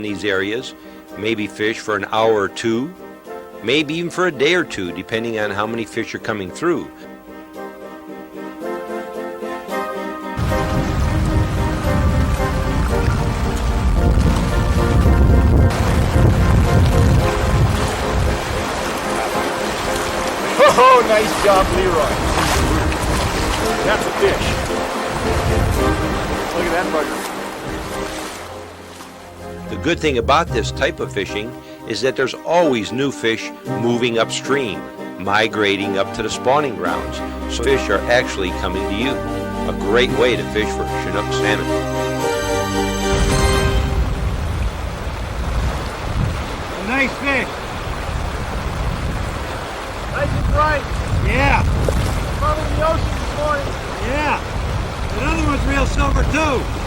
these areas, maybe fish for an hour or two, maybe even for a day or two, depending on how many fish are coming through. Oh, nice job, Leroy. That's a fish. Look at that bugger. The good thing about this type of fishing is that there's always new fish moving upstream, migrating up to the spawning grounds. So fish are actually coming to you. A great way to fish for Chinook salmon. A nice fish. Nice and bright. Yeah, From the ocean this morning. yeah. That other one's real silver too.